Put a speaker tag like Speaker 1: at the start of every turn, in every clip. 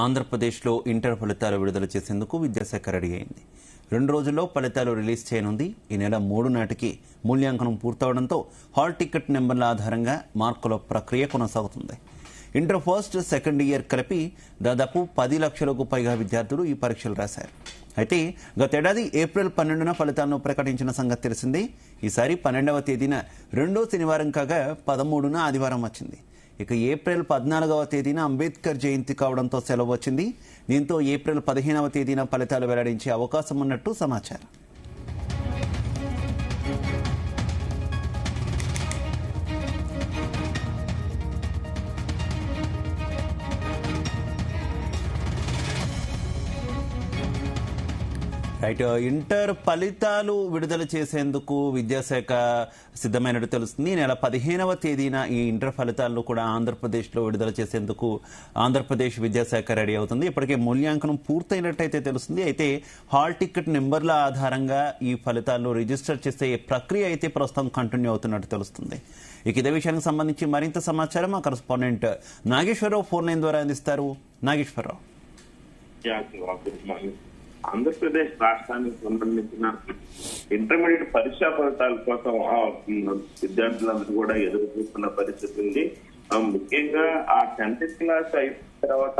Speaker 1: ఆంధ్రప్రదేశ్లో ఇంటర్ ఫలితాలు విడుదల చేసేందుకు విద్యాశాఖ రెడీ అయింది. 2 రోజుల్లో ఫలితాలు రిలీజ్ చేయనుంది. ఈ నెల 3 నాటికి మూల్యాంకనం పూర్తవడంతో హాల్ టికెట్ నెంబర్ల ఆధారంగా మార్కుల ప్రక్రియ కొనసాగుతుంది. ఇంటర్ ఫస్ట్, సెకండ్ ఇయర్ కలిపి దాదాపు 10 లక్షలకు పైగా విద్యార్థులు ఈ పరీక్షలు రాశారు. అయితే గతేడాది ఏప్రిల్ 12న ఫలితాలను ప్రకటించిన సంగతి తెలిసిందే. ఈసారి 12వ తేదీన రెండో శనివారం కాగా 13న ఆదివారం వచ్చింది. ఇక ఏప్రిల్ 14వ తేదీన అంబేద్కర్ జయంతి కావడంతో సెలవు వచ్చింది. దీంతో ఏప్రిల్ 15వ తేదీన ఫలితాలు వెల్లడించే అవకాశం ఉన్నట్టు సమాచారం. రైట్, ఇంటర్ ఫలితాలు విడుదల చేసేందుకు విద్యాశాఖ సిద్ధమైనట్టు తెలుస్తుంది. నెల 15వ తేదీన ఈ ఇంటర్ ఫలితాలను కూడా ఆంధ్రప్రదేశ్లో విడుదల చేసేందుకు ఆంధ్రప్రదేశ్ విద్యాశాఖ రెడీ అవుతుంది. ఇప్పటికే మూల్యాంకనం పూర్తయినట్టయితే తెలుస్తుంది. అయితే హాల్ టికెట్ నెంబర్ల ఆధారంగా ఈ ఫలితాలను రిజిస్టర్ చేసే ప్రక్రియ అయితే ప్రస్తుతం కంటిన్యూ అవుతున్నట్టు తెలుస్తుంది. ఇక ఇదే విషయానికి సంబంధించి మరింత సమాచారం మా కరెస్పాండెంట్ నాగేశ్వరరావు ఫోన్ లైన్ ద్వారా అందిస్తారు. నాగేశ్వరరావు,
Speaker 2: ఆంధ్రప్రదేశ్ రాష్ట్రానికి సంబంధించిన ఇంటర్మీడియట్ పరీక్షా ఫలితాల కోసం విద్యార్థులందరూ కూడా ఎదురు చూస్తున్న పరిస్థితి ఉంది. ముఖ్యంగా ఆ 10th క్లాస్ అయిన తర్వాత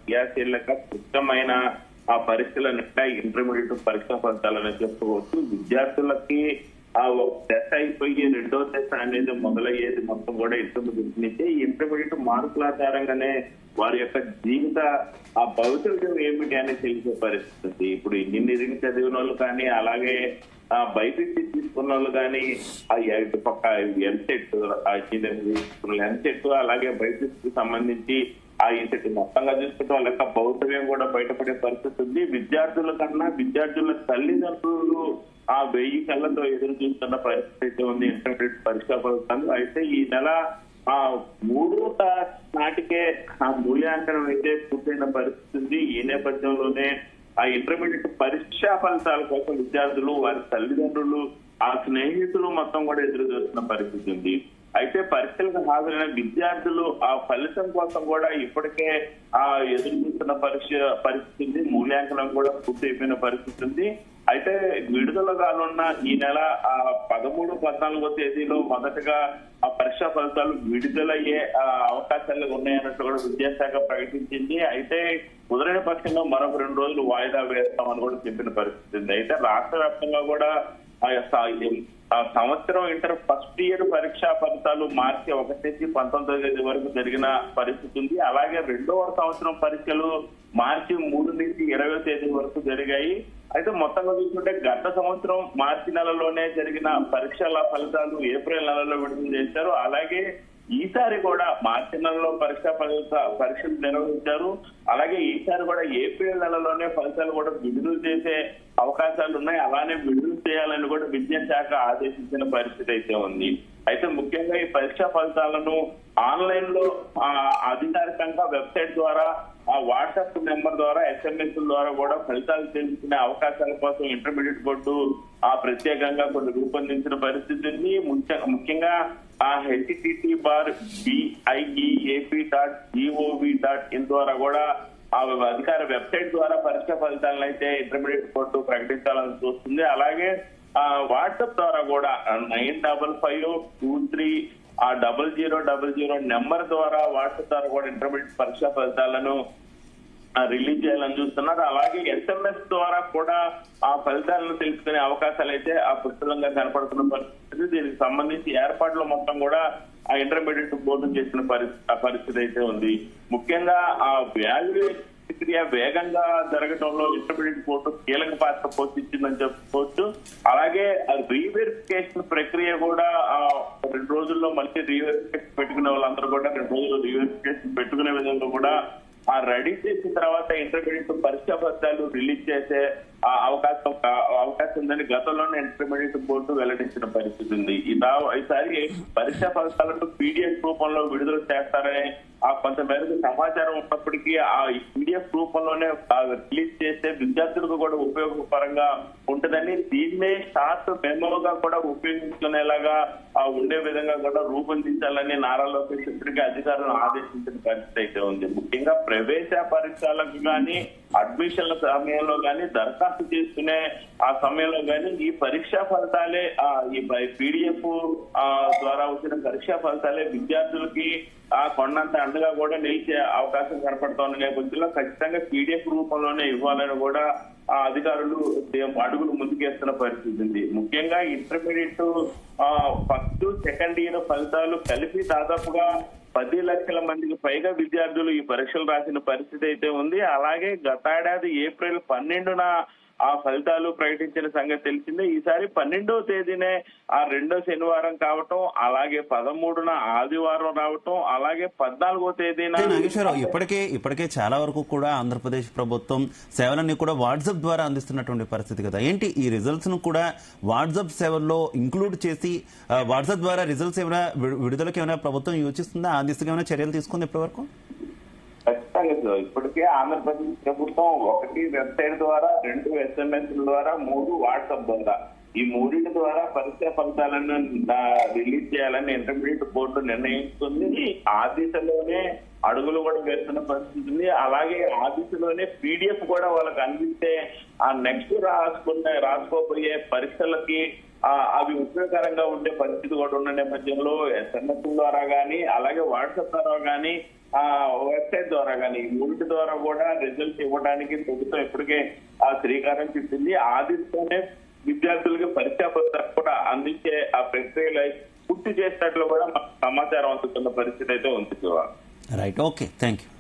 Speaker 2: క్రియాశీలక క్లిష్టమైన ఆ పరీక్షల ఇంటర్మీడియట్ పరీక్షా ఫలితాలని చెప్పుకోవచ్చు. విద్యార్థులకి ఆ ఒక దశ అయిపోయి రెండో దశ అనేది మొదలయ్యేది మొత్తం కూడా ఇంటర్మీడియట్ నుంచే. ఈ ఇంటర్మీడియట్ మార్కుల ఆధారంగానే వారి యొక్క జీవిత ఆ భవిష్యత్తు ఏమిటి అని తెలిసే పరిస్థితి. ఇప్పుడు ఇంజనీరింగ్ చదివిన వాళ్ళు కానీ, అలాగే బైపీసీ తీసుకున్న వాళ్ళు కానీ, ఆ ఇటు పక్క ఎంసెట్, ఇంజనీరింగ్ ఎంసెట్, అలాగే బైపీసీకి సంబంధించి ఆ ఇంటి మొత్తంగా చూసుకుంటే వాళ్ళ యొక్క భౌతికం కూడా బయటపడే పరిస్థితి ఉంది. విద్యార్థుల కన్నా విద్యార్థుల తల్లిదండ్రులు ఆ 1000 కళ్ళతో ఎదురు చూస్తున్న పరిస్థితి ఉంది ఇంటర్మీడియట్ పరీక్షా ఫలితాలు. అయితే ఈ నెల 3వ నాటికే ఆ మూల్యాంకనం అయితే పూర్తయిన పరిస్థితి ఉంది. ఈ నేపథ్యంలోనే ఆ ఇంటర్మీడియట్ పరీక్షా ఫలితాల కోసం విద్యార్థులు, వారి తల్లిదండ్రులు, ఆ స్నేహితులు మొత్తం కూడా ఎదురు చూస్తున్న పరిస్థితి ఉంది. అయితే పరీక్షలకు హాజరైన విద్యార్థులు ఆ ఫలితం కోసం కూడా ఇప్పటికే ఎదురు చూస్తున్న పరిస్థితి, మూల్యాంకనం కూడా పూర్తి అయిపోయిన పరిస్థితి ఉంది. అయితే విడుదల కానున్న ఈ నెల 13, 14వ తేదీలో మొదటగా ఆ పరీక్షా ఫలితాలు విడుదలయ్యే అవకాశాలు ఉన్నాయన్నట్టు కూడా విద్యాశాఖ ప్రకటించింది. అయితే కుదరని పక్షంలో మరొక 2 రోజులు వాయిదా వేస్తామని కూడా చెప్పిన పరిస్థితి ఉంది. అయితే రాష్ట్ర వ్యాప్తంగా కూడా ఆ సంవత్సరం ఇంటర్ ఫస్ట్ ఇయర్ పరీక్షా ఫలితాలు మార్చి 1 నుంచి 19వ తేదీ వరకు జరిగిన పరిస్థితి ఉంది. అలాగే 2వ సంవత్సరం పరీక్షలు మార్చి 3 నుంచి 20వ తేదీ వరకు జరిగాయి. అయితే మొత్తంగా చూసుకుంటే గత సంవత్సరం మార్చి నెలలోనే జరిగిన పరీక్షల ఫలితాలు ఏప్రిల్ నెలలో విడుదల చేశారు. అలాగే ఈసారి కూడా మార్చి నెలలో పరీక్షలు నిర్వహించారు. అలాగే ఈసారి కూడా ఏప్రిల్ నెలలోనే ఫలితాలు కూడా విడుదల చేసే అవకాశాలు ఉన్నాయి. అలానే విడుదల చేయాలని కూడా విద్యాశాఖ ఆదేశించిన పరిస్థితి అయితే ఉంది. అయితే ముఖ్యంగా ఈ పరీక్షా ఫలితాలను ఆన్లైన్ లో అధికారికంగా వెబ్సైట్ ద్వారా, ఆ వాట్సాప్ నెంబర్ ద్వారా, SMS ద్వారా కూడా ఫలితాలు తెలుసుకునే అవకాశాల కోసం ఇంటర్మీడియట్ బోర్డు ప్రత్యేకంగా కొన్ని రూపొందించిన పరిస్థితి ఉంది. ముఖ్యంగా http://BIEAP.gov.in ద్వారా కూడా ఆ అధికార వెబ్సైట్ ద్వారా పరీక్షా ఫలితాలను అయితే ఇంటర్మీడియట్ బోర్డు ప్రకటించాలని చూస్తుంది. అలాగే వాట్సాప్ ద్వారా కూడా 95230000 నెంబర్ ద్వారా వాట్సాప్ ద్వారా కూడా ఇంటర్మీడియట్ పరీక్షా ఫలితాలను రిలీజ్ చేయాలని చూస్తున్నారు. అలాగే SMS ద్వారా కూడా ఆ ఫలితాలను తెలుసుకునే అవకాశాలు అయితే పుస్తకంగా కనపడుతున్న పరిస్థితి. దీనికి సంబంధించి ఏర్పాట్లు మొత్తం కూడా ఆ ఇంటర్మీడియట్ బోర్డు చేసిన పరిస్థితి అయితే ఉంది. ముఖ్యంగా ఆ వాల్యుయేషన్ ప్రక్రియ వేగంగా జరగడంలో ఇంటర్మీడియట్ బోర్డు కీలక పాత్ర పోషించిందని చెప్పుకోవచ్చు. అలాగే రీవెరిఫికేషన్ ప్రక్రియ కూడా 2 రోజుల్లో మళ్ళీ రీవెరిఫికేషన్ పెట్టుకునే వాళ్ళందరూ కూడా 2 రోజులు రీవెరిఫికేషన్ పెట్టుకునే విధంగా కూడా రెడీ చేసిన తర్వాత ఇంటర్మీడియట్ పరీక్షా ఫలితాలు రిలీజ్ చేసే అవకాశం ఉందని గతంలోనే ఇంటర్మీడియట్ బోర్డు వెల్లడించిన పరిస్థితి ఉంది. ఈసారి పరీక్షా ఫలితాలను పీడిఎఫ్ రూపంలో విడుదల చేస్తారని కొంత మేరకు సమాచారం ఉన్నప్పటికీ ఆ పీడిఎఫ్ రూపంలోనే రిలీజ్ చేస్తే విద్యార్థులకు కూడా ఉపయోగకరంగా ఉంటుందని, దీన్నే షార్ట్ మెమోగా కూడా ఉపయోగించుకునేలాగా ఉండే విధంగా కూడా రూపొందించాలని నారా లోకేష్ ఇప్పటికీ అధికారులను ఆదేశించిన పరిస్థితి అయితే ఉంది. ముఖ్యంగా ప్రవేశ పరీక్షలకు కానీ అడ్మిషన్ల సమయంలో కానీ దరఖాస్తు చేసుకునే ఆ సమయంలో కానీ ఈ పరీక్షా ఫలితాలే ఈ పీడిఎఫ్ ద్వారా వచ్చిన పరీక్షా ఫలితాలే విద్యార్థులకి కొండంత అండగా కూడా నిలిచే అవకాశం కనపడుతున్న నేపథ్యంలో ఖచ్చితంగా పీడిఎఫ్ రూపంలోనే ఇవ్వాలని కూడా అధికారులు అడుగులు ముందుకేస్తున్న పరిస్థితి ఉంది. ముఖ్యంగా ఇంటర్మీడియట్ ఫస్ట్ సెకండ్ ఇయర్ ఫలితాలు కలిపి దాదాపుగా 10 లక్షల మందికి పైగా విద్యార్థులు ఈ పరీక్షలు రాసిన పరిస్థితి అయితే ఉంది. అలాగే గతేడాది ఏప్రిల్ 12న ఆ ఫలితాలు ప్రకటించిన సంగతి తెలిసిందే. ఈసారి 12వ తేదీనే రెండో శనివారం కావటం, అలాగే 13న ఆదివారం రావటం, అలాగే 14వ తేదీన
Speaker 1: నాగేశ్వరరావు ఇప్పటికే చాలా వరకు కూడా ఆంధ్రప్రదేశ్ ప్రభుత్వం సేవలన్నీ కూడా వాట్సాప్ ద్వారా అందిస్తున్నటువంటి పరిస్థితి కదా. ఏంటి ఈ రిజల్ట్స్ ను కూడా వాట్సాప్ సేవల్లో ఇంక్లూడ్ చేసి వాట్సాప్ ద్వారా రిజల్ట్స్ ఏమైనా విడుదలకి ఏమైనా ప్రభుత్వం యోచిస్తుందా? ఆ దిశగా ఏమైనా చర్యలు తీసుకుంది ఇప్పటి వరకు?
Speaker 2: ఖచ్చితంగా ఇప్పటికే ఆంధ్రప్రదేశ్ ప్రభుత్వం 1 వెబ్సైట్ ద్వారా, 2 SMS ద్వారా, 3 వాట్సాప్ ద్వారా ఈ మూడింటి ద్వారా పరీక్షా ఫలితాలను రిలీజ్ చేయాలని ఇంటర్మీడియట్ బోర్డు నిర్ణయిస్తుంది. ఆ దిశలోనే అడుగులు కూడా వేస్తున్న పరిస్థితి ఉంది. అలాగే ఆ దిశలోనే పీడిఎఫ్ కూడా వాళ్ళకి అందిస్తే ఆ నెక్స్ట్ రాసుకోబోయే పరీక్షలకి అవి ఉపయోగకరంగా ఉండే పరిస్థితి కూడా ఉన్న నేపథ్యంలో SMS ద్వారా కానీ, అలాగే వాట్సాప్ ద్వారా కానీ, వెబ్సైట్ ద్వారా కానీ ఈ మూడింటి ద్వారా కూడా రిజల్ట్ ఇవ్వడానికి ప్రభుత్వం ఇప్పటికే శ్రీకారం చుట్టింది. ఆ దిశలోనే విద్యార్థులకి పరీక్షా పత్రాలు కూడా అందించే ఆ ప్రక్రియలు పూర్తి చేసినట్లు కూడా సమాచారం అందుతున్న పరిస్థితి అయితే ఉంది.
Speaker 1: Right, okay, thank you.